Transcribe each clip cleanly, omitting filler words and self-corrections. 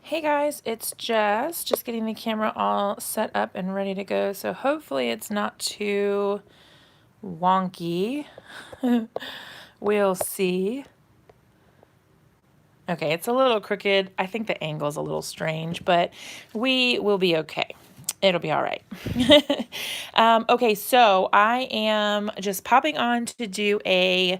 Hey guys, it's Jess, just getting the camera all set up and ready to go, so hopefully it's not too wonky. We'll see. Okay, it's a little crooked. I think the angle's a little strange, but we will be okay. It'll be all right. Okay, so I am just popping on to do a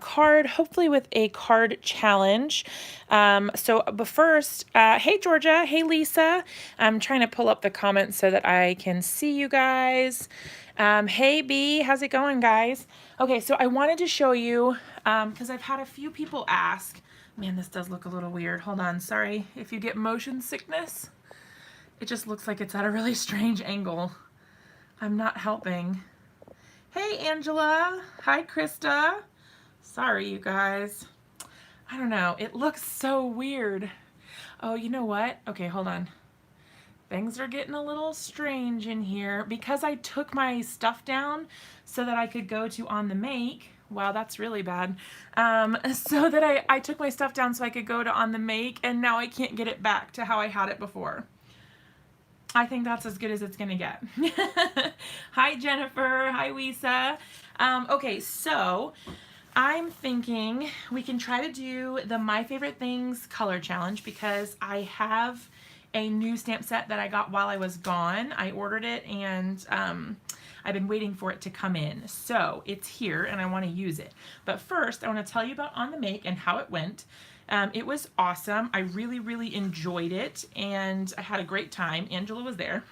card, hopefully with a card challenge. But first, hey Georgia, hey Lisa. I'm trying to pull up the comments so that I can see you guys. Hey B, how's it going, guys? Okay, so I wanted to show you, because I've had a few people ask, man, this does look a little weird. Hold on, sorry if you get motion sickness. It just looks like it's at a really strange angle. I'm not helping. Hey, Angela. Hi, Krista. Sorry, you guys. I don't know. It looks so weird. Oh, you know what? Okay, hold on. Things are getting a little strange in here because I took my stuff down so that I could go to On the Make. Wow, that's really bad. So that I took my stuff down so I could go to On the Make, and now I can't get it back to how I had it before. I think that's as good as it's gonna get. Hi, Jennifer. Hi, Lisa. Okay, so I'm thinking we can try to do the My Favorite Things color challenge because I have a new stamp set that I got while I was gone. I ordered it and I've been waiting for it to come in. So it's here and I want to use it. But first, I want to tell you about On the Make and how it went. It was awesome. I really, really enjoyed it and I had a great time. Angela was there.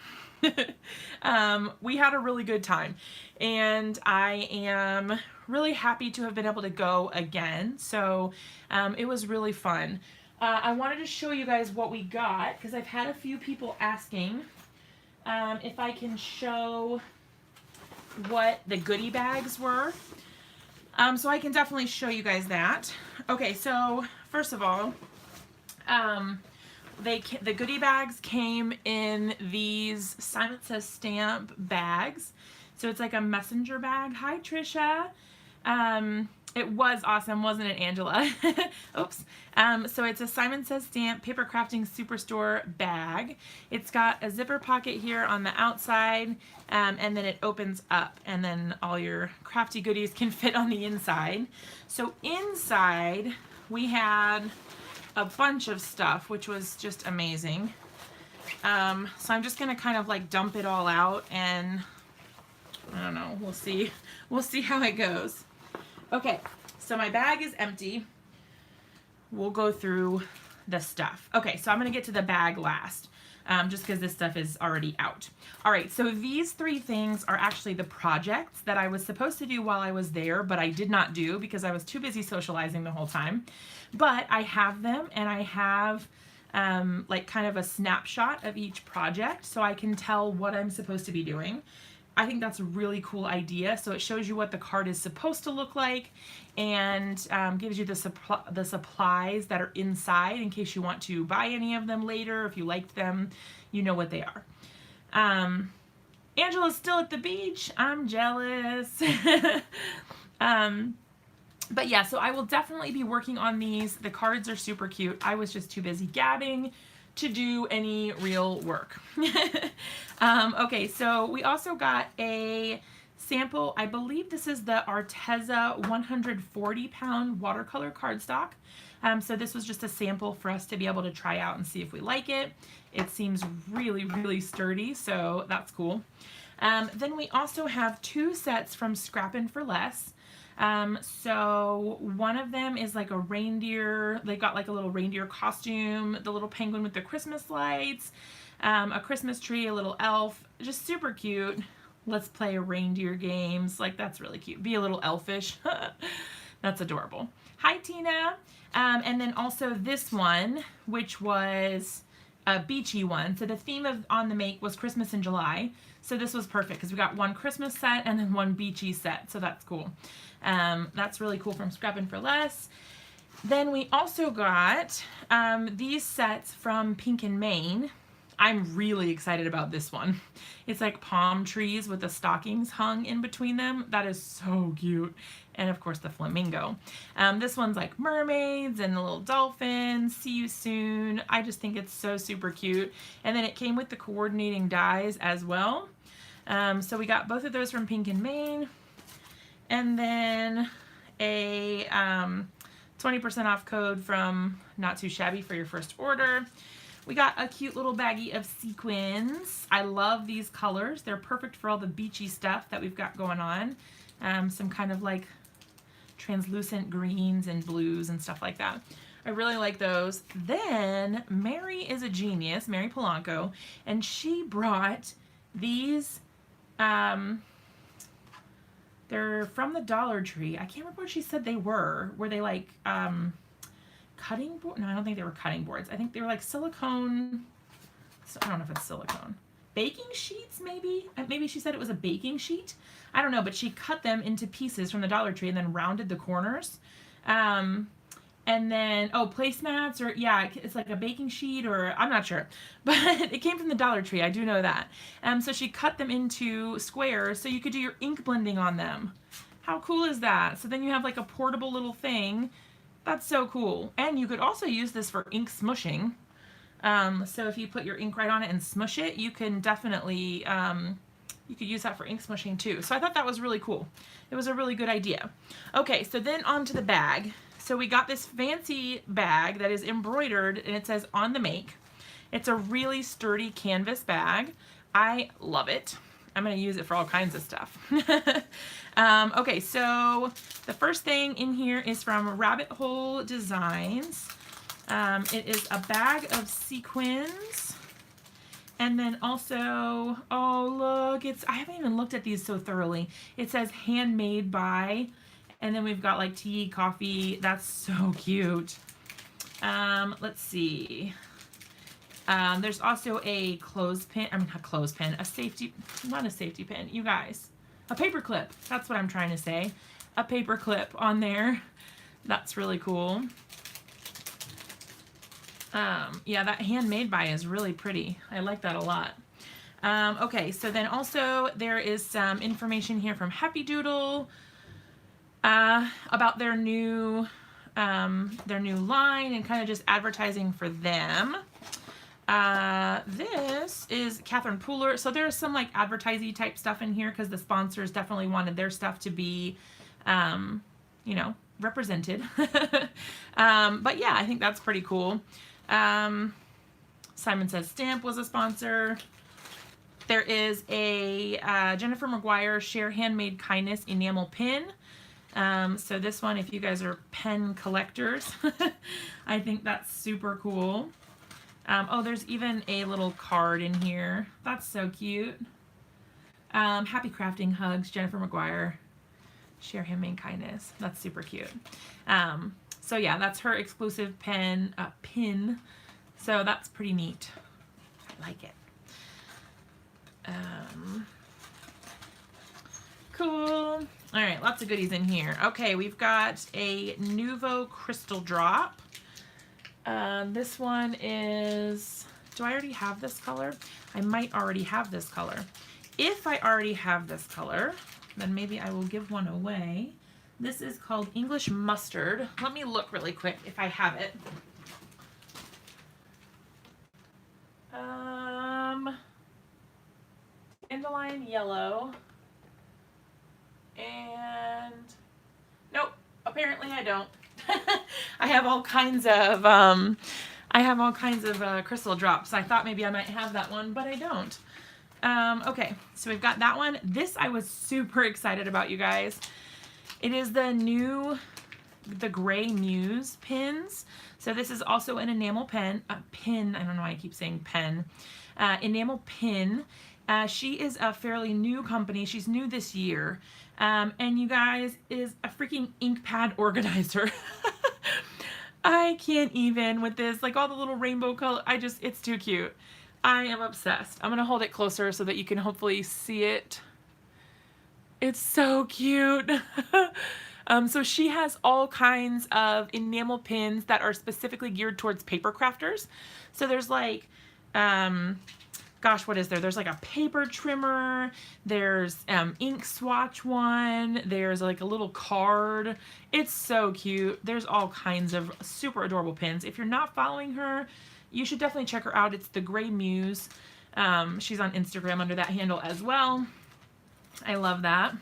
We had a really good time and I am really happy to have been able to go again. So it was really fun. I wanted to show you guys what we got because I've had a few people asking if I can show what the goodie bags were. So I can definitely show you guys that. Okay, so first of all, the goodie bags came in these Simon Says Stamp bags. So it's like a messenger bag. Hi, Trisha. It was awesome, wasn't it, Angela? Oops. So it's a Simon Says Stamp Paper Crafting Superstore bag. It's got a zipper pocket here on the outside, and then it opens up, and then all your crafty goodies can fit on the inside. So inside, we had a bunch of stuff, which was just amazing. So I'm just gonna kind of like dump it all out, and I don't know, we'll see how it goes. Okay, so my bag is empty. We'll go through the stuff. Okay, so I'm gonna get to the bag last, just because this stuff is already out. All right, so these three things are actually the projects that I was supposed to do while I was there, but I did not do because I was too busy socializing the whole time. But I have them, and I have like kind of a snapshot of each project so I can tell what I'm supposed to be doing. I think that's a really cool idea. So it shows you what the card is supposed to look like and gives you the supplies that are inside in case you want to buy any of them later. If you liked them, you know what they are. Angela's still at the beach. I'm jealous. But yeah, so I will definitely be working on these. The cards are super cute. I was just too busy gabbing to do any real work. Okay, so we also got a sample. I believe this is the Arteza 140-pound watercolor cardstock. So this was just a sample for us to be able to try out and see if we like it. It seems really, really sturdy, so that's cool. Then we also have two sets from Scrappin' for Less. So one of them is like a reindeer. They got like a little reindeer costume, the little penguin with the Christmas lights, a Christmas tree, a little elf, just super cute. Let's play reindeer games. Like, that's really cute. Be a little elfish. That's adorable. Hi, Tina. And then also this one, which was a beachy one. So the theme of On the Make was Christmas in July. So this was perfect because we got one Christmas set and then one beachy set. So that's cool. That's really cool from Scrappin' for Less. Then we also got these sets from Pink and Maine. I'm really excited about this one. It's like palm trees with the stockings hung in between them. That is so cute. and of course the flamingo. This one's like mermaids and the little dolphins, see you soon. I just think it's so super cute. And then it came with the coordinating dies as well. So we got both of those from Pink and Main. And then a 20% off code from Not Too Shabby for your first order. We got a cute little baggie of sequins. I love these colors. They're perfect for all the beachy stuff that we've got going on. Some kind of like translucent greens and blues and stuff like that. I really like those. Then Mary is a genius, Mary Polanco, and she brought these, they're from the Dollar Tree. I can't remember what she said they were. Were they like cutting board? No, I don't think they were cutting boards. I think they were like silicone, I don't know if it's silicone. Baking sheets, maybe? Maybe she said it was a baking sheet. I don't know, but she cut them into pieces from the Dollar Tree and then rounded the corners. And then, oh, placemats, or yeah, it's like a baking sheet, or I'm not sure. But it came from the Dollar Tree, I do know that. So she cut them into squares so you could do your ink blending on them. How cool is that? So then you have like a portable little thing. That's so cool. And you could also use this for ink smushing. So if you put your ink right on it and smush it, you can definitely, you could use that for ink smushing too. So I thought that was really cool. It was a really good idea. Okay, so then on to the bag. So we got this fancy bag that is embroidered and it says on the make. It's a really sturdy canvas bag. I love it. I'm going to use it for all kinds of stuff. Okay, so the first thing in here is from Rabbit Hole Designs. It is a bag of sequins. And then also, oh look, I haven't even looked at these so thoroughly. It says handmade by, and then we've got like tea, coffee. That's so cute. Let's see. There's also a clothespin, not clothespin, not a safety pin, you guys. A paper clip, that's what I'm trying to say. A paper clip on there. That's really cool. Yeah, that handmade by is really pretty. I like that a lot. Okay, so then also there is some information here from Happy Doodle about their new line and kind of just advertising for them. This is Catherine Pooler. So there's some like advertising type stuff in here because the sponsors definitely wanted their stuff to be, you know, represented. But yeah, I think that's pretty cool. Simon Says Stamp was a sponsor. There is a Jennifer McGuire Share Handmade Kindness enamel pin. So this one, if you guys are pen collectors, I think that's super cool. Oh, there's even a little card in here. That's so cute. Happy Crafting Hugs, Jennifer McGuire Share Handmade Kindness. That's super cute. So yeah, that's her exclusive pin. So that's pretty neat. I like it. Cool. All right, lots of goodies in here. Okay, we've got a Nuvo Crystal Drop. This one is, do I already have this color? I might already have this color. If I already have this color, then maybe I will give one away. This is called English Mustard. Let me look really quick if I have it. Dandelion Yellow. And nope, apparently I don't. I have all kinds of crystal drops. I thought maybe I might have that one, but I don't. Okay, so we've got that one. This I was super excited about, you guys. It is the Gray Muse pins. So this is also an enamel pin. I don't know why I keep saying pen. Enamel pin. She is a fairly new company. She's new this year. And you guys, is a freaking ink pad organizer. I can't even with this, like all the little rainbow color. It's too cute. I am obsessed. I'm gonna hold it closer so that you can hopefully see it. It's so cute. So she has all kinds of enamel pins that are specifically geared towards paper crafters. So there's like gosh, what is there? There's like a paper trimmer, there's ink swatch one, there's like a little card. It's so cute. There's all kinds of super adorable pins. If you're not following her, you should definitely check her out. It's the Gray Muse. She's on Instagram under that handle as well. I love that.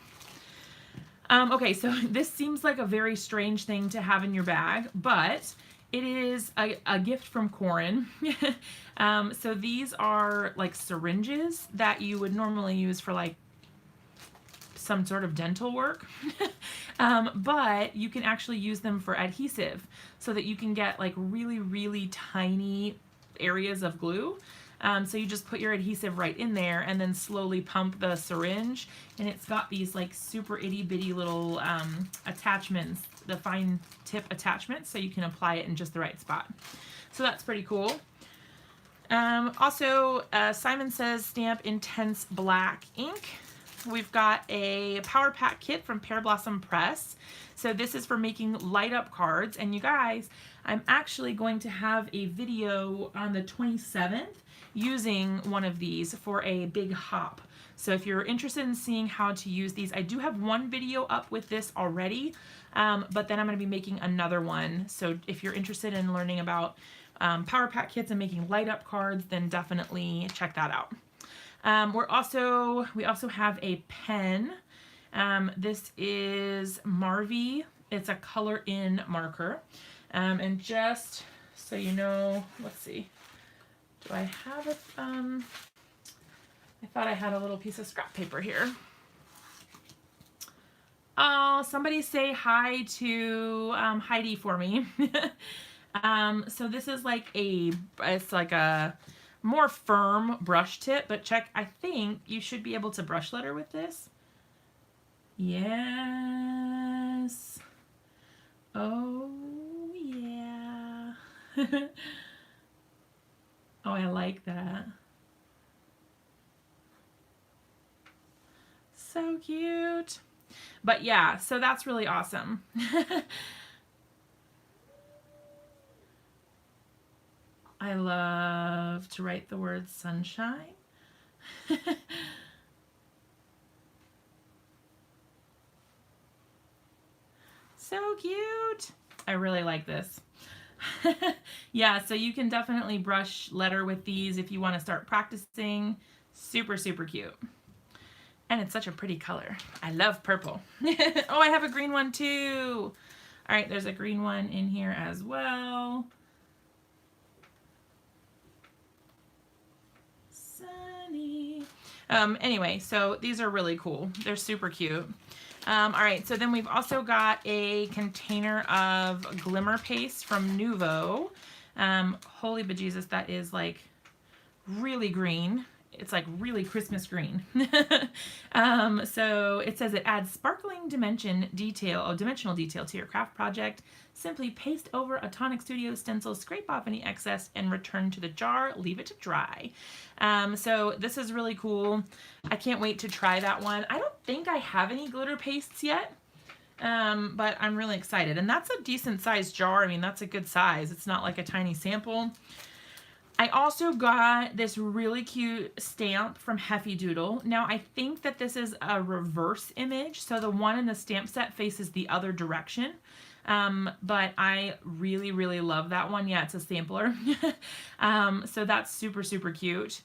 Okay, so this seems like a very strange thing to have in your bag, but it is a gift from Corin. So these are like syringes that you would normally use for like some sort of dental work. But you can actually use them for adhesive so that you can get like really, really tiny areas of glue. So you just put your adhesive right in there and then slowly pump the syringe, and it's got these like super itty bitty little attachments, the fine tip attachments, so you can apply it in just the right spot. So that's pretty cool. Also, Simon Says Stamp Intense Black ink. We've got a Power Pack kit from Pear Blossom Press. So this is for making light up cards. And you guys, I'm actually going to have a video on the 27th using one of these for a big hop. So if you're interested in seeing how to use these, I do have one video up with this already, but then I'm going to be making another one. So if you're interested in learning about Power Pack kits and making light up cards, then definitely check that out. We also have a pen. This is Marvy. It's a color in marker. And just so you know, let's see. Do I have it? I thought I had a little piece of scrap paper here. Oh, somebody say hi to Heidi for me. So this is like it's like a more firm brush tip, but check, I think you should be able to brush letter with this. Yes. Oh, yeah. Oh, I like that. So cute. But yeah, so that's really awesome. I love to write the word sunshine. So cute. I really like this. Yeah, so you can definitely brush letter with these if you want to start practicing. Super, super cute. And it's such a pretty color. I love purple. Oh, I have a green one too. All right, there's a green one in here as well. Sunny. Anyway, so these are really cool. They're super cute. All right, so then we've also got a container of glimmer paste from Nuvo. Holy bejesus, that is like really green. It's like really Christmas green. So it says it adds sparkling dimensional detail to your craft project. Simply paste over a Tonic Studio stencil, scrape off any excess, and return to the jar. Leave it to dry. So this is really cool. I can't wait to try that one. I don't think I have any glitter pastes yet, but I'm really excited. And that's a decent sized jar. I mean, that's a good size. It's not like a tiny sample. I also got this really cute stamp from Heffy Doodle. Now, I think that this is a reverse image, so the one in the stamp set faces the other direction. But I really, really love that one. Yeah, it's a sampler. So that's super, super cute.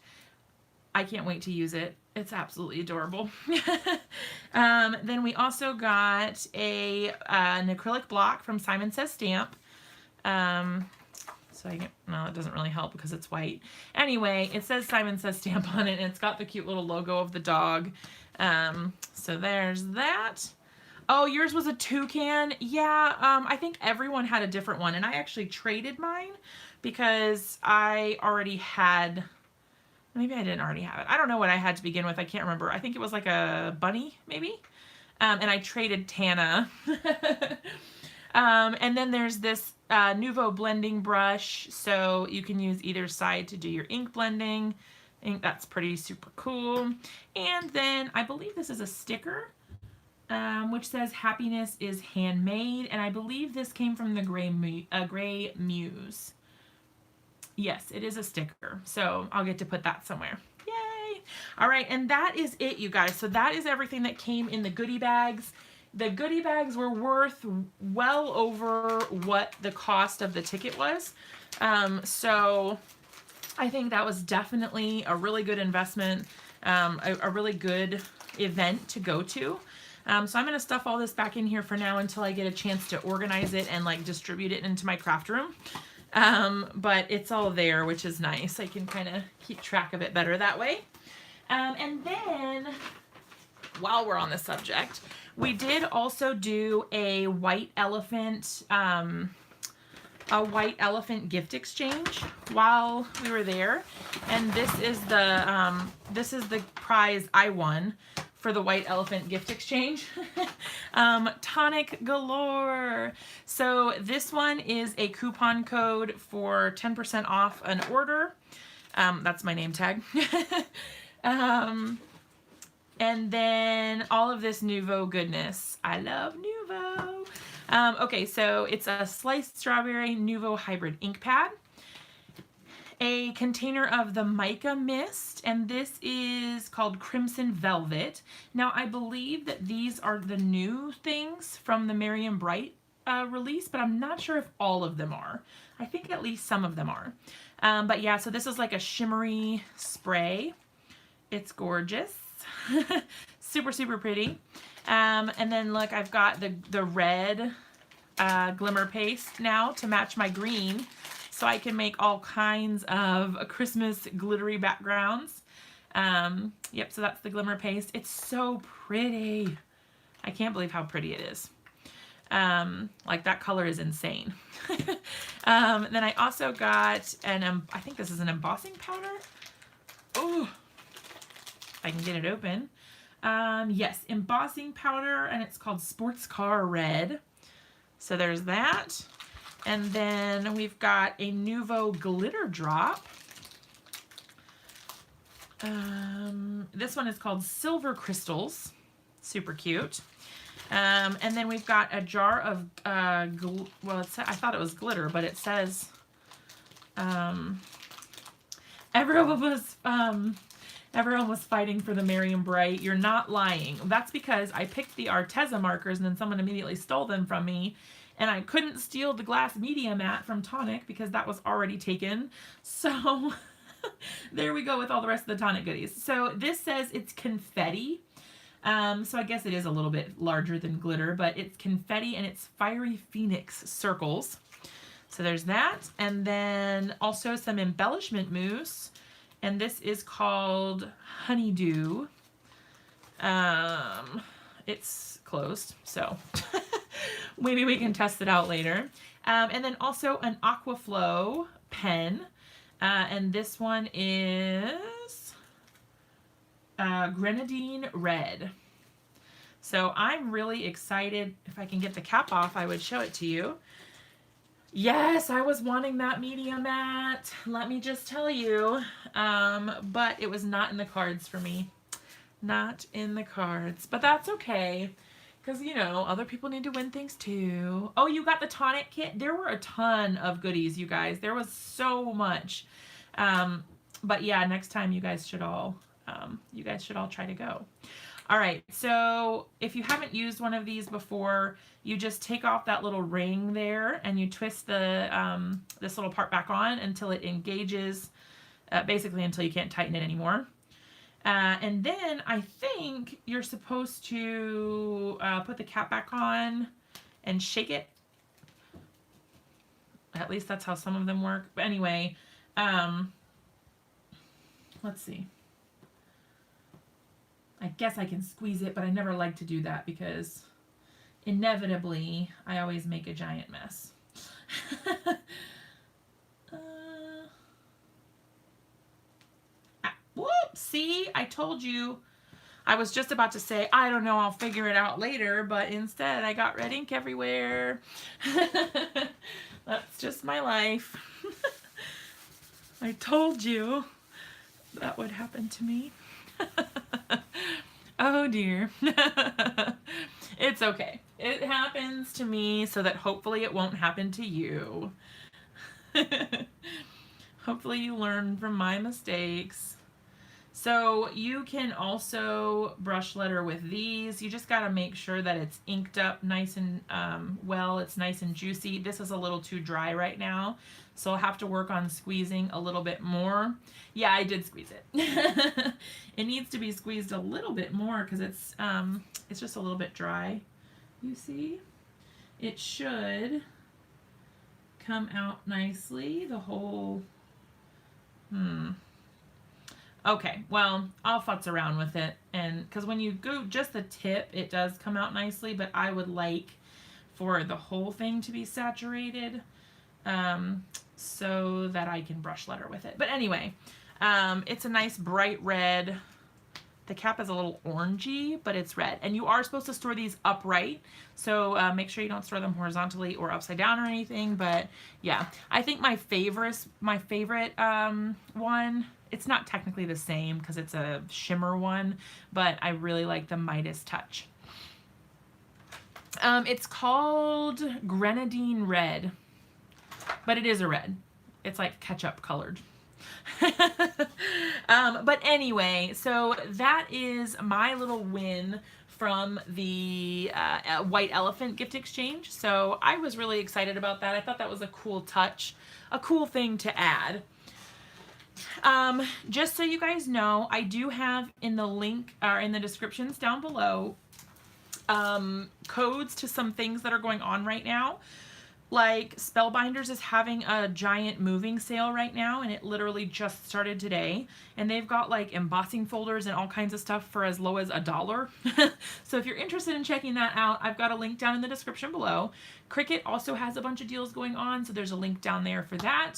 I can't wait to use it. It's absolutely adorable. Then we also got an acrylic block from Simon Says Stamp. So no, it doesn't really help because it's white. Anyway, it says Simon Says Stamp on it, and it's got the cute little logo of the dog. So there's that. Oh, yours was a toucan? Yeah, I think everyone had a different one, and I actually traded mine because I already had, maybe I didn't already have it. I don't know what I had to begin with. I can't remember. I think it was like a bunny, maybe? And I traded Tana. And then there's this Nuvo blending brush, so you can use either side to do your ink blending. I think that's pretty super cool. And then I believe this is a sticker, which says happiness is handmade, and I believe this came from the Gray Muse. Yes, it is a sticker. So I'll get to put that somewhere. Yay! All right, and that is it, you guys. So that is everything that came in the goodie bags. The goodie bags were worth well over what the cost of the ticket was. So I think that was definitely a really good investment, a really good event to go to. So I'm going to stuff all this back in here for now until I get a chance to organize it and like distribute it into my craft room. But it's all there, which is nice. I can kind of keep track of it better that way. And then, while we're on the subject, we did also do a white elephant gift exchange while we were there, and this is the prize I won for the white elephant gift exchange. Tonic galore. So this one is a coupon code for 10% off an order. That's my name tag. And then all of this Nuvo goodness. I love Nuvo. Okay, so it's a sliced strawberry Nuvo hybrid ink pad, a container of the mica mist, and this is called Crimson Velvet. Now I believe that these are the new things from the Merriam Bright release, but I'm not sure if all of them are. I think at least some of them are. But yeah, so this is like a shimmery spray. It's gorgeous. Super, super pretty. And then look, I've got the red glimmer paste now to match my green, so I can make all kinds of Christmas glittery backgrounds. Yep, so that's the glimmer paste. It's so pretty. I can't believe how pretty it is. Like that color is insane. Then I also got I think this is an embossing powder. Oh, I can get it open. Yes, embossing powder, and it's called Sports Car Red. So there's that. And then we've got a Nuvo glitter drop. This one is called Silver Crystals. Super cute. And then we've got a jar of, well, I thought it was glitter, but it says, everyone was fighting for the Merriam Bright. You're not lying. That's because I picked the Arteza markers and then someone immediately stole them from me. And I couldn't steal the glass media mat from Tonic because that was already taken. So there we go with all the rest of the Tonic goodies. So this says it's confetti. So I guess it is a little bit larger than glitter, but it's confetti and it's fiery phoenix circles. So there's that. And then also some embellishment mousse. And this is called Honeydew. It's closed, so maybe we can test it out later. And then also an Aquaflow pen. And this one is Grenadine Red. So I'm really excited. If I can get the cap off, I would show it to you. Yes, I was wanting that media mat, let me just tell you, but it was not in the cards for me. Not in the cards, but that's okay, because, you know, other people need to win things too. Oh, you got the Tonic kit? There were a ton of goodies, you guys. There was so much. But yeah, next time you guys should all try to go. All right, so if you haven't used one of these before, you just take off that little ring there and you twist the this little part back on until it engages, basically until you can't tighten it anymore. And then I think you're supposed to put the cap back on and shake it. At least that's how some of them work. But anyway, let's see. I guess I can squeeze it, but I never like to do that because inevitably I always make a giant mess. Whoop! See, I told you. I was just about to say, I don't know, I'll figure it out later, but instead I got red ink everywhere. That's just my life. I told you that would happen to me. Oh dear. It's okay. It happens to me so that hopefully it won't happen to you. Hopefully you learn from my mistakes. So you can also brush letter with these. You just got to make sure that it's inked up nice and well, it's nice and juicy. This is a little too dry right now, so I'll have to work on squeezing a little bit more. Yeah, I did squeeze it. It needs to be squeezed a little bit more because it's just a little bit dry. You see? It should come out nicely, the whole, Okay, well, I'll futz around with it, and because when you go just the tip, it does come out nicely, but I would like for the whole thing to be saturated, so that I can brush letter with it. But anyway, it's a nice bright red. The cap is a little orangey, but it's red. And you are supposed to store these upright, so make sure you don't store them horizontally or upside down or anything. But yeah, I think my favorite one, it's not technically the same because it's a shimmer one, but I really like the Midas Touch. It's called Grenadine Red, but it is a red. It's like ketchup colored. But anyway, so that is my little win from the White Elephant gift exchange. So I was really excited about that. I thought that was a cool touch, a cool thing to add. Just so you guys know, I do have in the link or in the descriptions down below codes to some things that are going on right now. Like Spellbinders is having a giant moving sale right now, and it literally just started today, and they've got like embossing folders and all kinds of stuff for as low as $1. So if you're interested in checking that out, I've got a link down in the description below. Cricut also has a bunch of deals going on, so there's a link down there for that.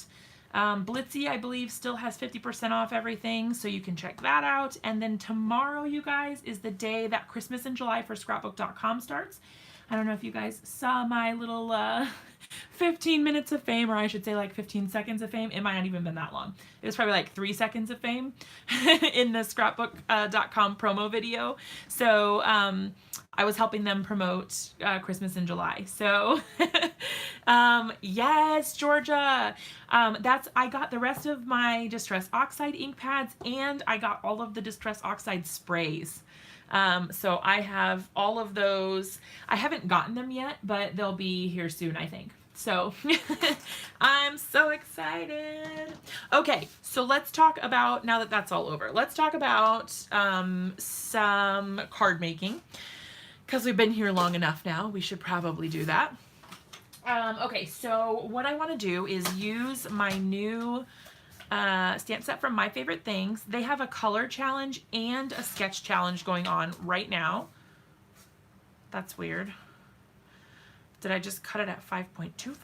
Blitzy, I believe, still has 50% off everything, so you can check that out. And then tomorrow, you guys, is the day that Christmas in July for scrapbook.com starts. I don't know if you guys saw my little 15 minutes of fame, or I should say like 15 seconds of fame. It might not even been that long. It was probably like 3 seconds of fame in the scrapbook.com promo video. So I was helping them promote Christmas in July. So yes, Georgia. I got the rest of my Distress Oxide ink pads, and I got all of the Distress Oxide sprays. So I have all of those. I haven't gotten them yet, but they'll be here soon, I think. So I'm so excited. Okay, so let's talk about, now that that's all over, let's talk about some card making, because we've been here long enough now. We should probably do that. Okay, so what I want to do is use my new stamp set from My Favorite Things. They have a color challenge and a sketch challenge going on right now. That's weird. Did I just cut it at 5.25?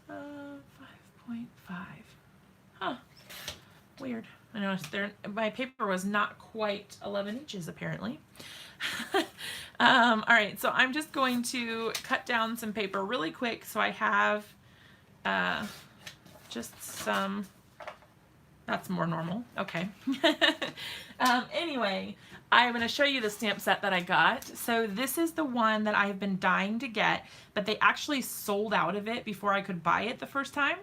5.5. Huh. Weird. I noticed my paper was not quite 11 inches apparently. All right, so I'm just going to cut down some paper really quick so I have just some, that's more normal. Okay. Anyway, I'm going to show you the stamp set that I got. So this is the one that I have been dying to get, but they actually sold out of it before I could buy it the first time.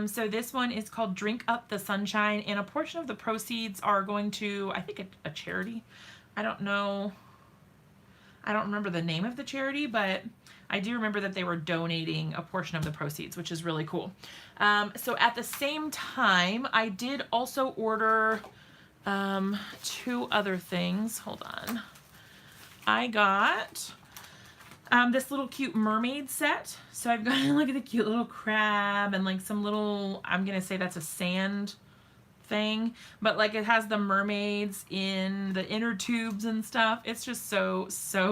So this one is called Drink Up the Sunshine, and a portion of the proceeds are going to, I think, a charity. I don't know. I don't remember the name of the charity, but I do remember that they were donating a portion of the proceeds, which is really cool. So at the same time, I did also order 2 other things. Hold on. I got this little cute mermaid set. So I've got, look at the cute little crab and like some little, I'm going to say that's a sand thing, but like it has the mermaids in the inner tubes and stuff. It's just so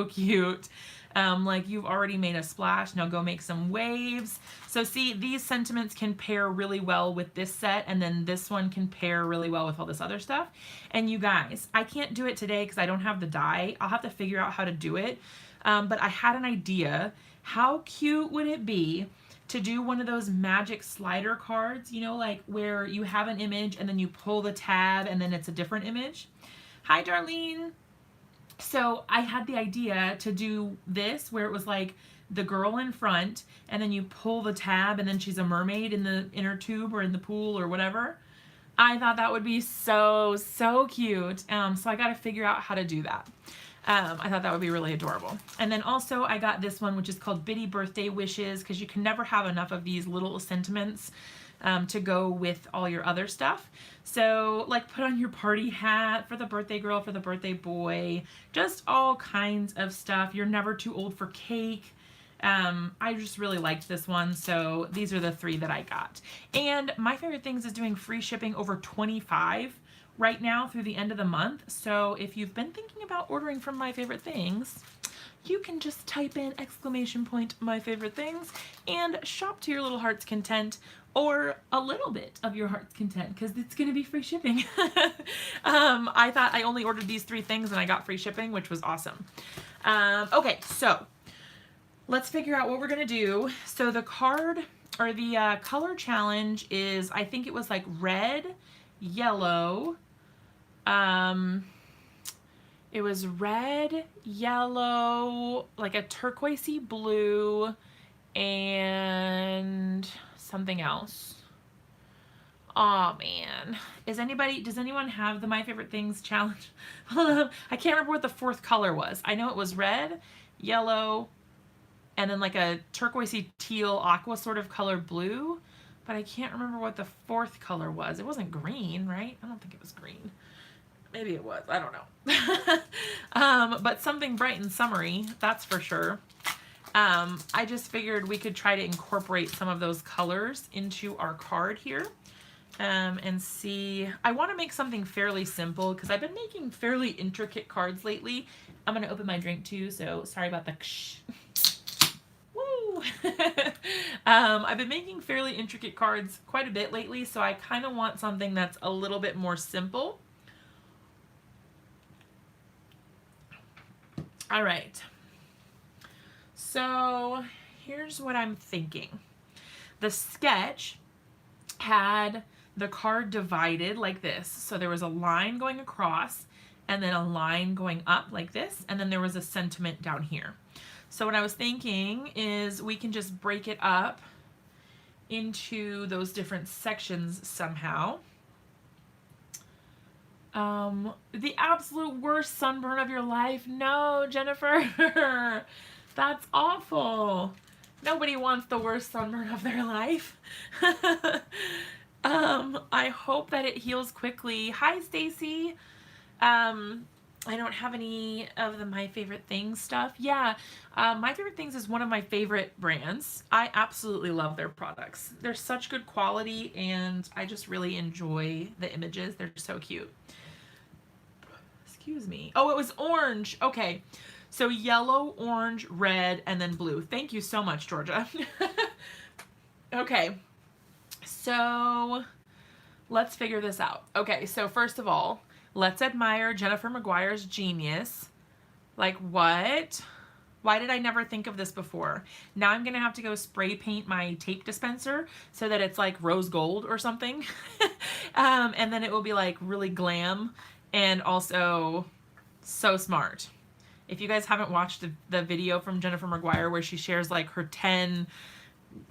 cute. Like you've already made a splash, now go make some waves. So see, these sentiments can pair really well with this set, and then this one can pair really well with all this other stuff. And you guys, I can't do it today because I don't have the die. I'll have to figure out how to do it. But I had an idea. How cute would it be to do one of those magic slider cards, you know, like where you have an image and then you pull the tab and then it's a different image? Hi, Darlene. So I had the idea to do this where it was like the girl in front, and then you pull the tab, and then she's a mermaid in the inner tube or in the pool or whatever. I thought that would be so, so cute. So I got to figure out how to do that. I thought that would be really adorable. And then also I got this one, which is called Bitty Birthday Wishes, because you can never have enough of these little sentiments to go with all your other stuff. So like put on your party hat for the birthday girl, for the birthday boy, just all kinds of stuff. You're never too old for cake. I just really liked this one, so these are the 3 that I got. And My Favorite Things is doing free shipping over 25 right now through the end of the month. So if you've been thinking about ordering from My Favorite Things, you can just type in !My Favorite Things and shop to your little heart's content, or a little bit of your heart's content, because it's going to be free shipping. I thought I only ordered these 3 things and I got free shipping, which was awesome. Okay, so let's figure out what we're going to do. So the card, or the color challenge is, I think it was like red, yellow, it was red, yellow, like a turquoisey blue, and something else. Oh man. Does anyone have the My Favorite Things challenge? I can't remember what the 4th color was. I know it was red, yellow, and then like a turquoisey teal aqua sort of color blue, but I can't remember what the 4th color was. It wasn't green, right? I don't think it was green. Maybe it was, I don't know. But something bright and summery, that's for sure. I just figured we could try to incorporate some of those colors into our card here, and see. I want to make something fairly simple because I've been making fairly intricate cards lately. I'm going to open my drink too, so sorry about the ksh. Woo! I've been making fairly intricate cards quite a bit lately, so I kind of want something that's a little bit more simple. All right. So here's what I'm thinking. The sketch had the card divided like this. So there was a line going across and then a line going up like this, and then there was a sentiment down here. So what I was thinking is we can just break it up into those different sections somehow. The absolute worst sunburn of your life. No, Jennifer. That's awful. Nobody wants the worst sunburn of their life. I hope that it heals quickly. Hi, Stacy. I don't have any of the My Favorite Things stuff. Yeah, My Favorite Things is one of my favorite brands. I absolutely love their products. They're such good quality, and I just really enjoy the images. They're so cute. Excuse me. Oh, it was orange. Okay. So yellow, orange, red, and then blue. Thank you so much, Georgia. Okay. So let's figure this out. Okay, so first of all, let's admire Jennifer McGuire's genius. Like, what? Why did I never think of this before? Now I'm going to have to go spray paint my tape dispenser so that it's like rose gold or something. And then it will be like really glam and also so smart. If you guys haven't watched the video from Jennifer McGuire where she shares like her 10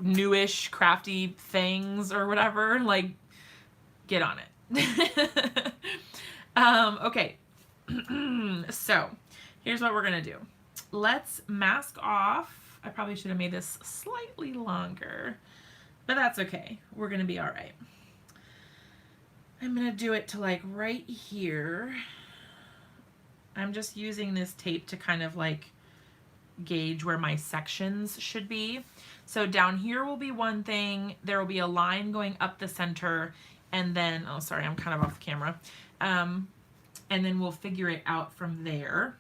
newish crafty things or whatever, like, get on it. Okay. So here's what we're gonna do. Let's mask off. I probably should have made this slightly longer, but that's okay. We're gonna be all right. I'm gonna do it to like right here. I'm just using this tape to kind of like gauge where my sections should be. So down here will be one thing. There will be a line going up the center, and then, oh, sorry, I'm kind of off the camera. And then we'll figure it out from there.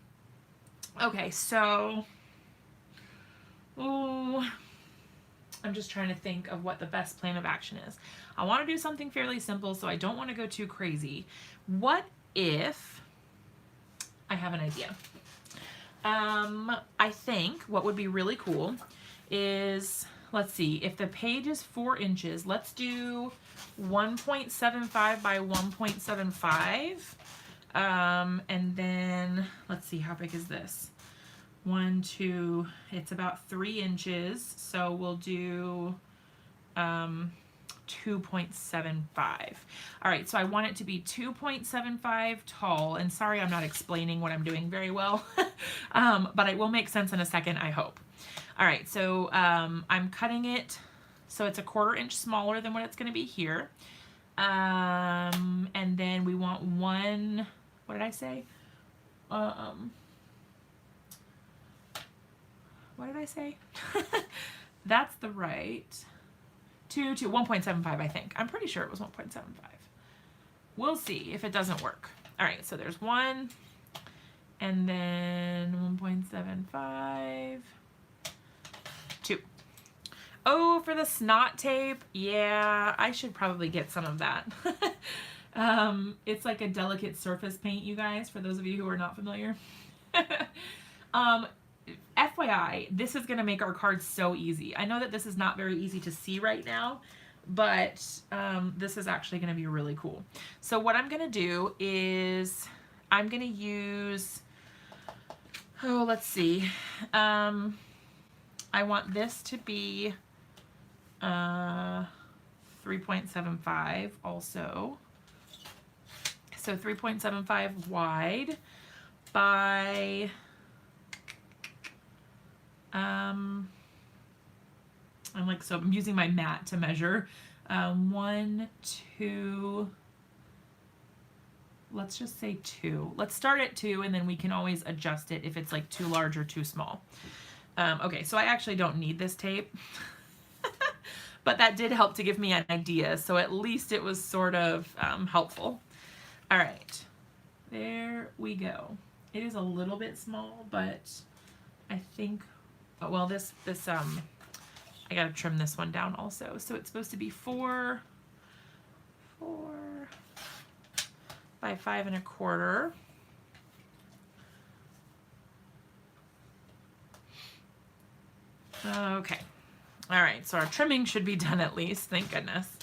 Okay, so, oh, I'm just trying to think of what the best plan of action is. I want to do something fairly simple, so I don't want to go too crazy. What if, I have an idea. I think what would be really cool is, let's see, if the page is 4 inches, let's do 1.75 by 1.75. And then let's see, how big is this? 1, 2, it's about 3 inches, so we'll do 2.75. All right, so I want it to be 2.75 tall, and sorry I'm not explaining what I'm doing very well, but it will make sense in a second, I hope. All right, so I'm cutting it so it's a 1/4 inch smaller than what it's going to be here. And then we want one, what did I say? What did I say? That's the right. 1.75, I think. I'm pretty sure it was 1.75. We'll see if it doesn't work. All right, so there's 1, and then 1.75, 2. Oh, for the snot tape, yeah, I should probably get some of that. It's like a delicate surface paint, you guys, for those of you who are not familiar. FYI, this is going to make our cards so easy. I know that this is not very easy to see right now, but this is actually going to be really cool. So what I'm going to do is I'm going to use, oh, let's see. I want this to be 3.75 also. So 3.75 wide by I'm using my mat to measure. 1, 2, let's just say 2. Let's start at 2, and then we can always adjust it if it's like too large or too small. Okay, so I actually don't need this tape, but that did help to give me an idea, so at least it was sort of helpful. All right, there we go. It is a little bit small, but I think, well, this I gotta trim this one down also. So it's supposed to be 4 by 5 1/4. Okay. All right, so our trimming should be done at least, thank goodness.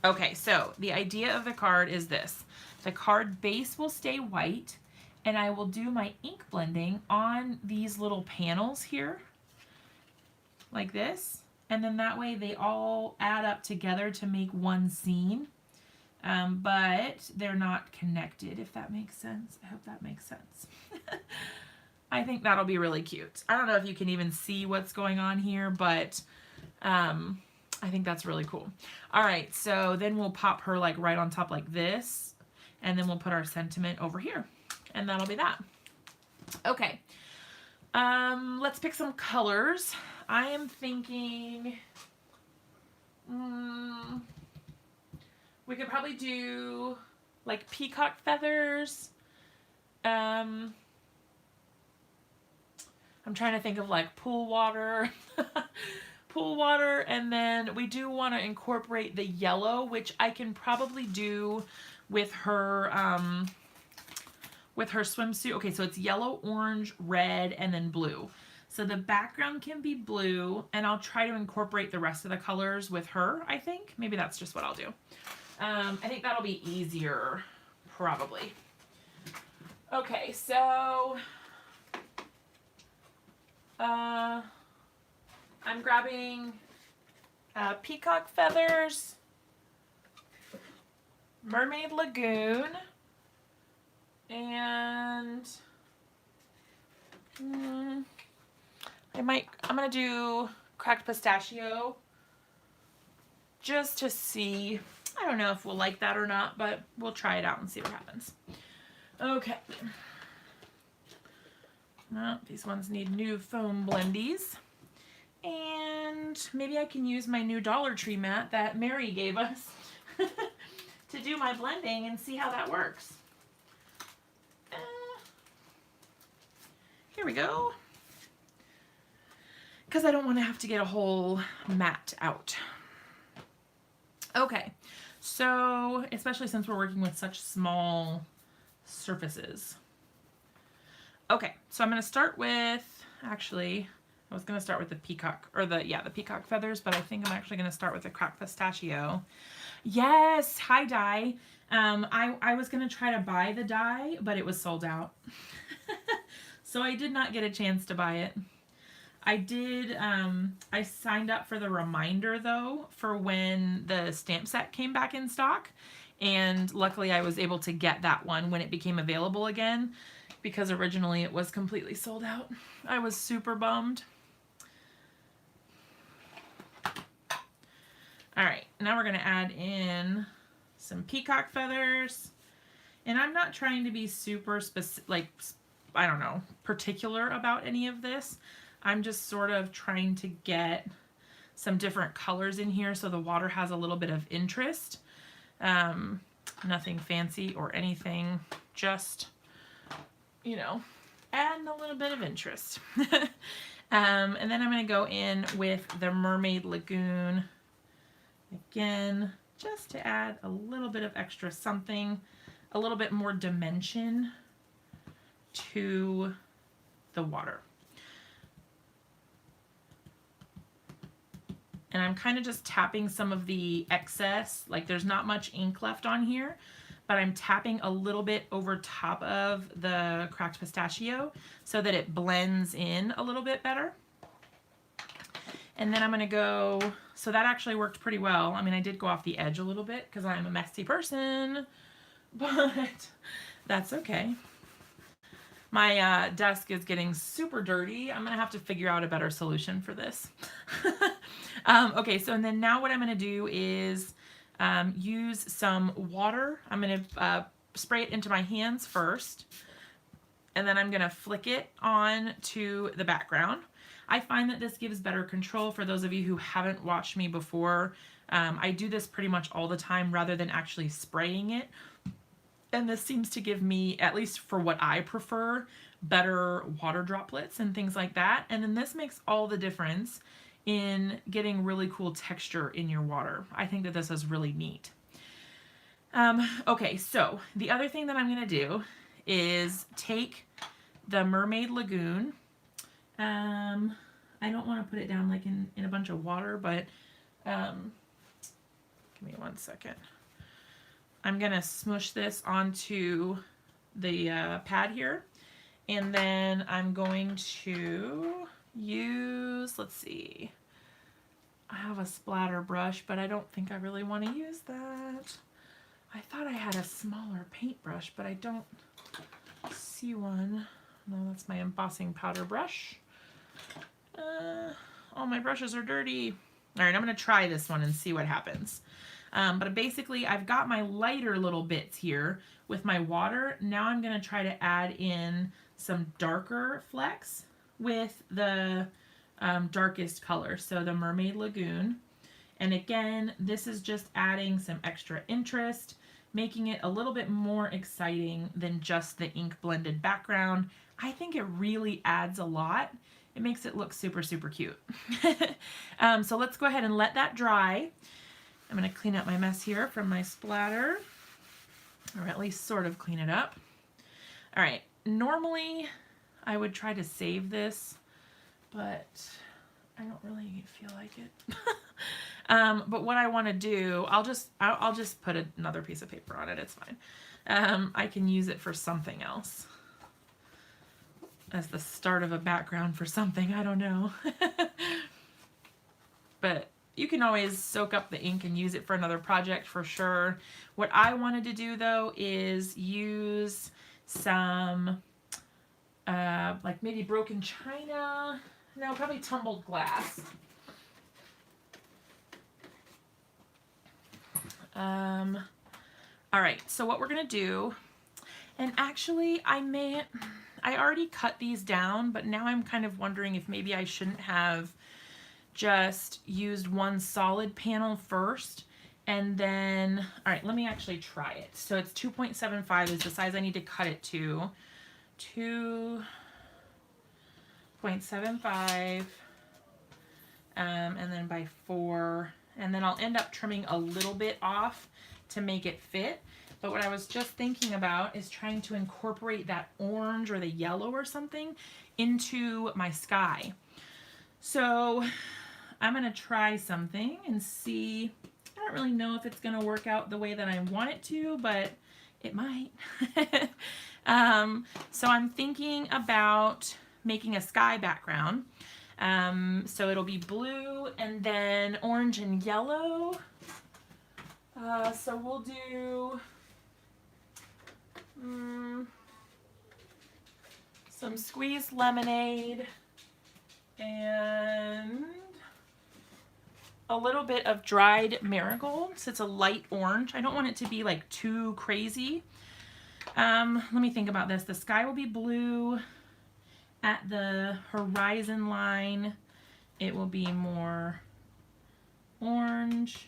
Okay, so the idea of the card is this. The card base will stay white, and I will do my ink blending on these little panels here, like this, and then that way they all add up together to make one scene, but they're not connected, if that makes sense. I hope that makes sense. I think that'll be really cute. I don't know if you can even see what's going on here, but I think that's really cool. All right, so then we'll pop her like right on top like this, and then we'll put our sentiment over here, and that'll be that. Okay, let's pick some colors. I am thinking we could probably do like peacock feathers. I'm trying to think of like pool water. Pool water, and then we do want to incorporate the yellow, which I can probably do with her swimsuit. Okay, so it's yellow, orange, red, and then blue. So the background can be blue, and I'll try to incorporate the rest of the colors with her, I think. Maybe that's just what I'll do. I think that'll be easier, probably. Okay, so I'm grabbing peacock feathers, mermaid lagoon, and I'm gonna do cracked pistachio just to see. I don't know if we'll like that or not, but we'll try it out and see what happens. Okay. Well, these ones need new foam blendies. And maybe I can use my new Dollar Tree mat that Mary gave us to do my blending and see how that works. Here we go. Because I don't want to have to get a whole mat out. Okay, so especially since we're working with such small surfaces. Okay, so I'm going to start with, actually, I was going to start with the peacock, or the peacock feathers, but I think I'm actually going to start with the cracked pistachio. Yes, hi dye. I was going to try to buy the dye, but it was sold out. So I did not get a chance to buy it. I did, I signed up for the reminder though for when the stamp set came back in stock. And luckily I was able to get that one when it became available again, because originally it was completely sold out. I was super bummed. All right, now we're gonna add in some peacock feathers. And I'm not trying to be super specific, like, I don't know, particular about any of this. I'm just sort of trying to get some different colors in here so the water has a little bit of interest. Nothing fancy or anything, just, you know, adding a little bit of interest. And then I'm going to go in with the Mermaid Lagoon again, just to add a little bit of extra something, a little bit more dimension to the water. And I'm kind of just tapping some of the excess, like there's not much ink left on here, but I'm tapping a little bit over top of the cracked pistachio so that it blends in a little bit better. And then I'm going to go, so that actually worked pretty well. I mean, I did go off the edge a little bit because I'm a messy person, but that's okay. My desk is getting super dirty. I'm going to have to figure out a better solution for this. Okay, so and then now what I'm going to do is use some water. I'm going to spray it into my hands first, and then I'm going to flick it on to the background. I find that this gives better control for those of you who haven't watched me before. I do this pretty much all the time rather than actually spraying it. And this seems to give me, at least for what I prefer, better water droplets and things like that. And then this makes all the difference in getting really cool texture in your water. I think that this is really neat. Okay, so the other thing that I'm going to do is take the Mermaid Lagoon. I don't want to put it down like in a bunch of water, but give me 1 second. I'm going to smush this onto the pad here, and then I'm going to use, let's see, I have a splatter brush, but I don't think I really want to use that. I thought I had a smaller paintbrush, but I don't see one. No, that's my embossing powder brush. All my brushes are dirty. All right, I'm going to try this one and see what happens. But basically, I've got my lighter little bits here with my water. Now I'm going to try to add in some darker flecks with the darkest color, so the Mermaid Lagoon. And again, this is just adding some extra interest, making it a little bit more exciting than just the ink blended background. I think it really adds a lot. It makes it look super, super cute. So let's go ahead and let that dry. I'm going to clean up my mess here from my splatter, or at least sort of clean it up. All right, normally I would try to save this, but I don't really feel like it. But what I want to do, I'll just put another piece of paper on it. It's fine. I can use it for something else, as the start of a background for something. I don't know. But you can always soak up the ink and use it for another project for sure. What I wanted to do though is use some like maybe broken china. No, probably tumbled glass. All right, so what we're gonna do, and actually I already cut these down, but now I'm kind of wondering if maybe I shouldn't have just used one solid panel first, and then, all right, let me actually try it. So it's 2.75 is the size I need to cut it to. 2.75, and then by 4, and then I'll end up trimming a little bit off to make it fit. But what I was just thinking about is trying to incorporate that orange or the yellow or something into my sky. So I'm going to try something and see. I don't really know if it's going to work out the way that I want it to, but It might. So I'm thinking about making a sky background. So it'll be blue and then orange and yellow. So we'll do some squeezed lemonade and a little bit of dried marigold. So it's a light orange. I don't want it to be like too crazy. Let me think about this. The sky will be blue. At the horizon line, it will be more orange.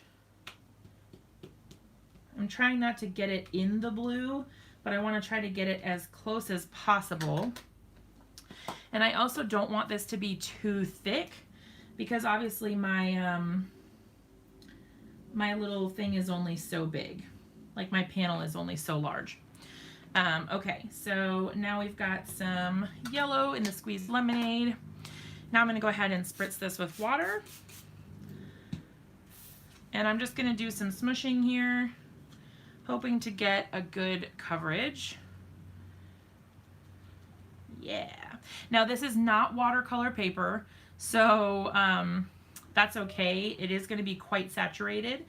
I'm trying not to get it in the blue, but I want to try to get it as close as possible. And I also don't want this to be too thick because obviously my my little thing is only so big. Like my panel is only so large. Okay, so now we've got some yellow in the squeezed lemonade. Now I'm going to go ahead and spritz this with water. And I'm just going to do some smushing here, hoping to get a good coverage. Yeah. Now this is not watercolor paper, so that's okay. It is going to be quite saturated.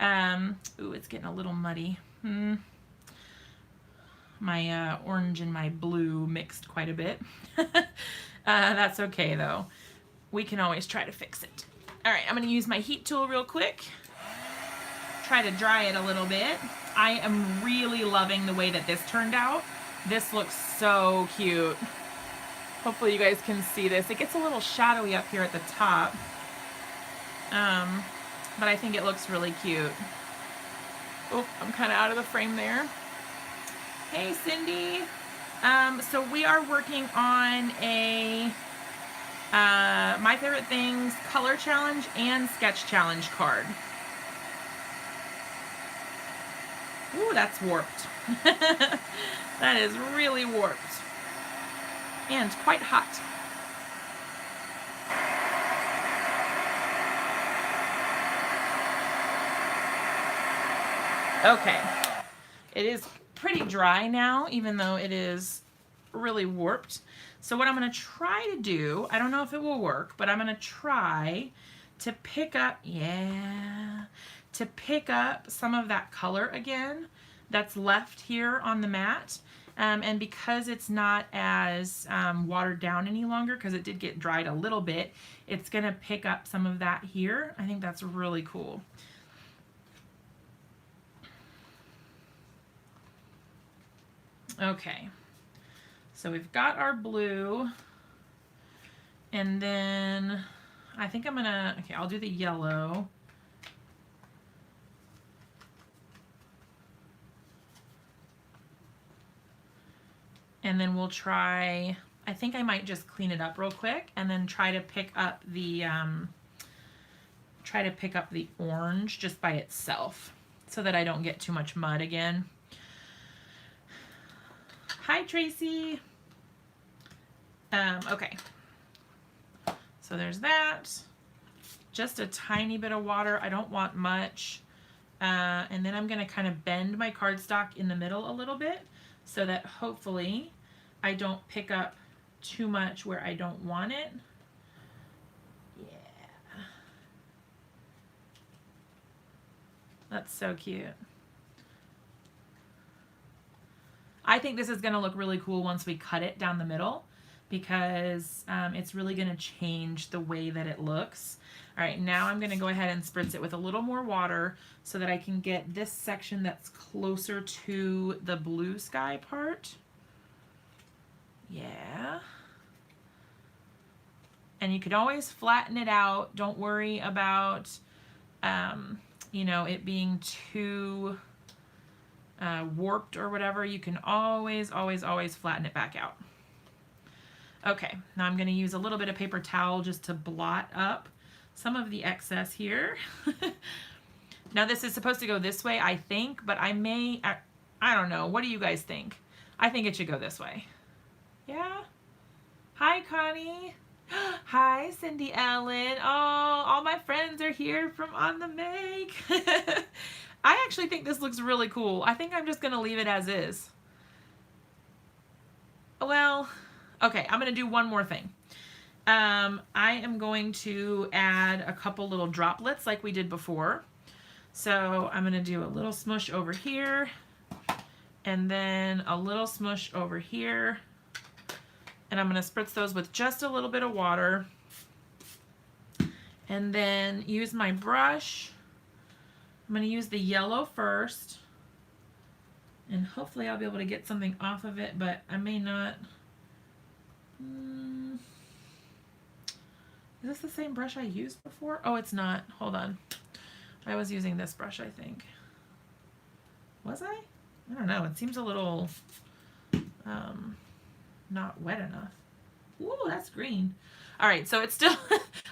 Ooh, it's getting a little muddy. My orange and my blue mixed quite a bit. That's okay though. We can always try to fix it. All right, I'm going to use my heat tool real quick. Try to dry it a little bit. I am really loving the way that this turned out. This looks so cute. Hopefully you guys can see this. It gets a little shadowy up here at the top. But I think it looks really cute. Oh, I'm kind of out of the frame there. Hey, Cindy. So we are working on a My Favorite Things color challenge and sketch challenge card. Ooh, that's warped. That is really warped. And quite hot. Okay. It is pretty dry now, even though it is really warped. So what I'm going to try to do, I don't know if it will work, but I'm going to try to pick up, some of that color again that's left here on the mat. And because it's not as watered down any longer, because it did get dried a little bit, it's going to pick up some of that here. I think that's really cool. Okay, so we've got our blue, and then I think I'm gonna, okay, I'll do the yellow. And then we'll try, I think I might just clean it up real quick and then try to pick up the orange just by itself so that I don't get too much mud again. Hi, Tracy. Okay. So there's that. Just a tiny bit of water. I don't want much. And then I'm going to kind of bend my cardstock in the middle a little bit so that hopefully I don't pick up too much where I don't want it. Yeah. That's so cute. I think this is going to look really cool once we cut it down the middle because it's really going to change the way that it looks. All right, now I'm going to go ahead and spritz it with a little more water so that I can get this section that's closer to the blue sky part. Yeah. And you could always flatten it out. Don't worry about, you know, it being too warped or whatever. You can always flatten it back out. Okay, now I'm going to use a little bit of paper towel just to blot up some of the excess here. Now this is supposed to go this way, I think, but I don't know. What do you guys think? I think it should go this way. Yeah? Hi, Connie. Hi, Cindy Ellen. Oh, all my friends are here from On the Make. I actually think this looks really cool. I think I'm just going to leave it as is. Well, okay, I'm going to do one more thing. I am going to add a couple little droplets like we did before. So I'm going to do a little smush over here, and then a little smush over here. And I'm going to spritz those with just a little bit of water. And then use my brush. I'm going to use the yellow first. And hopefully I'll be able to get something off of it, but I may not. Is this the same brush I used before? Oh, it's not. Hold on. I was using this brush, I think. Was I? I don't know. It seems a little not wet enough. Ooh, that's green. All right, so it's still,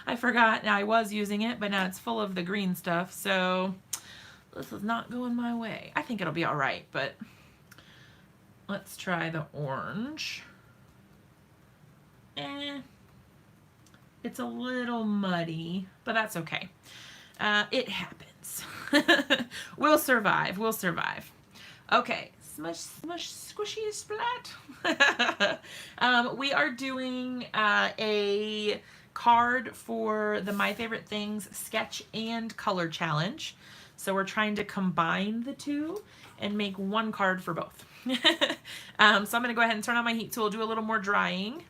I forgot I was using it, but now it's full of the green stuff, so this is not going my way. I think it'll be all right, but let's try the orange. It's a little muddy, but that's okay. It happens. We'll survive. We'll survive. Okay, smush, smush, squishy, splat. We are doing a card for the My Favorite Things Sketch and Color Challenge. So we're trying to combine the two and make one card for both. So I'm going to go ahead and turn on my heat tool, do a little more drying.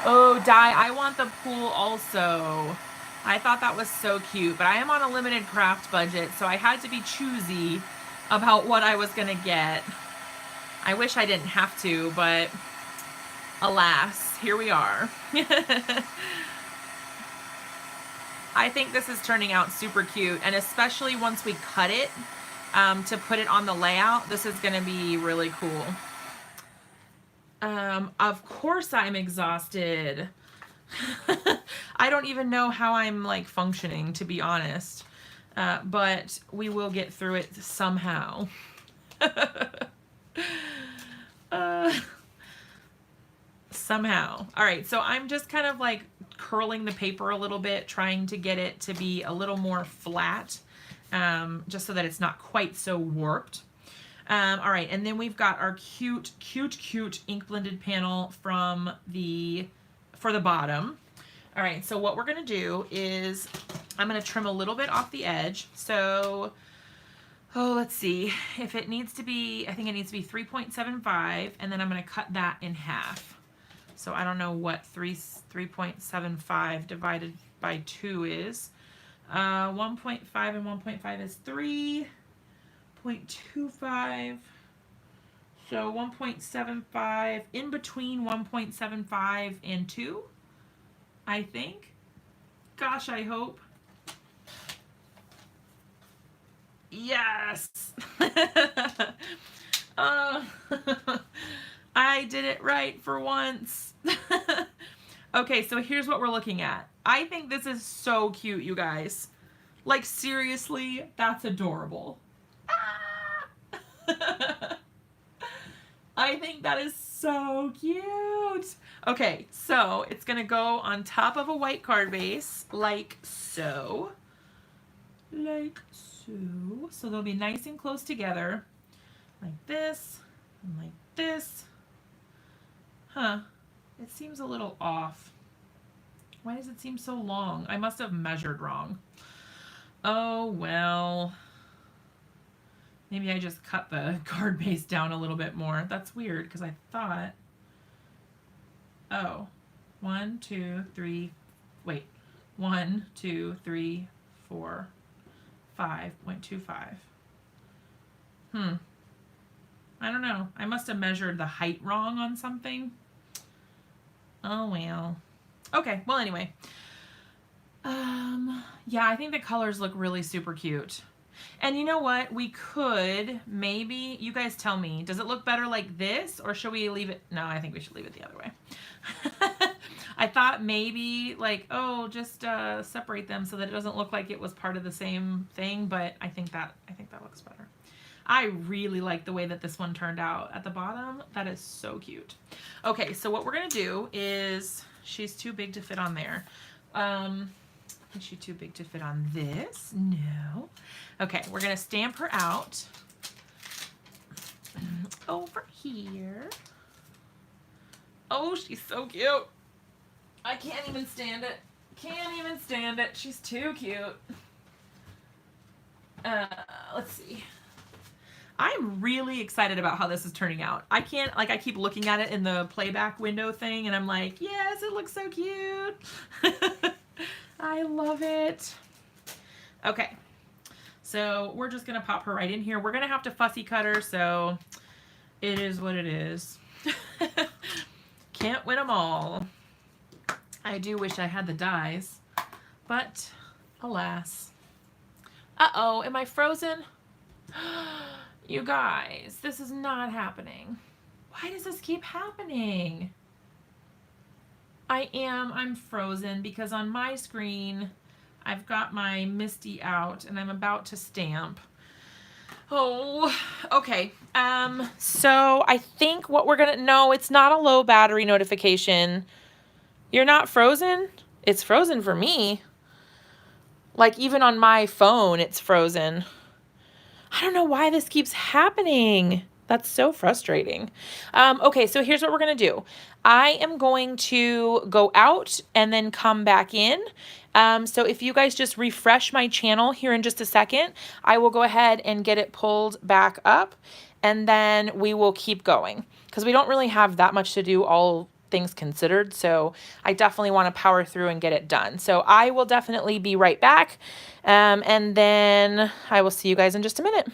Oh, Di, I want the pool also. I thought that was so cute, but I am on a limited craft budget, so I had to be choosy about what I was gonna get. I wish I didn't have to, but alas, here we are. I think this is turning out super cute, and especially once we cut it to put it on the layout, this is gonna be really cool. Of course I'm exhausted. I don't even know how I'm like functioning, to be honest. But we will get through it somehow. Somehow. All right, so I'm just kind of like curling the paper a little bit, trying to get it to be a little more flat, just so that it's not quite so warped. All right, and then we've got our cute, cute, cute ink blended panel for the bottom. All right, so what we're gonna do is I'm gonna trim a little bit off the edge. So, let's see, if it needs to be, I think it needs to be 3.75, and then I'm gonna cut that in half. So I don't know what 3.75 divided by 2 is. 1.5 and 1.5 is 3.25. So 1.75, in between 1.75 and 2, I think. Gosh, I hope. Yes! I did it right for once. Okay, so here's what we're looking at. I think this is so cute, you guys. Like, seriously, that's adorable. I think that is so cute. Okay, so it's gonna go on top of a white card base, like so. Like so. So they'll be nice and close together, like this, and like this. Huh, it seems a little off. Why does it seem so long? I must have measured wrong. Oh, well. Maybe I just cut the card base down a little bit more. That's weird, because I thought, oh, 1, 2, 3, wait, 1, 2, 3, 4, 5.25. I don't know. I must have measured the height wrong on something. Oh, well. Okay, well, anyway. Yeah, I think the colors look really super cute. And you know what? We could maybe, you guys tell me, does it look better like this, or should we leave it? No, I think we should leave it the other way. I thought maybe like, oh, just separate them so that it doesn't look like it was part of the same thing, but I think that looks better. I really like the way that this one turned out at the bottom. That is so cute. Okay, so what we're gonna do is, she's too big to fit on there. Is she too big to fit on this? No. Okay, we're gonna stamp her out over here. Oh, she's so cute. I can't even stand it. Can't even stand it. She's too cute. Let's see. I'm really excited about how this is turning out. I can't, like, I keep looking at it in the playback window thing and I'm like, yes, it looks so cute. I love it. Okay, so we're just gonna pop her right in here. We're gonna have to fussy cut her, so it is what it is. Can't win them all. I do wish I had the dies, but alas. Uh-oh, am I frozen? You guys, this is not happening. Why does this keep happening? I'm frozen because on my screen, I've got my Misty out and I'm about to stamp. Oh, okay. So I think what we're gonna, no, it's not a low battery notification. You're not frozen? It's frozen for me. Like even on my phone, it's frozen. I don't know why this keeps happening. That's so frustrating. Okay, so here's what we're gonna do. I am going to go out and then come back in. So if you guys just refresh my channel here in just a second, I will go ahead and get it pulled back up and then we will keep going because we don't really have that much to do, all things considered. So I definitely want to power through and get it done. So I will definitely be right back. And then I will see you guys in just a minute.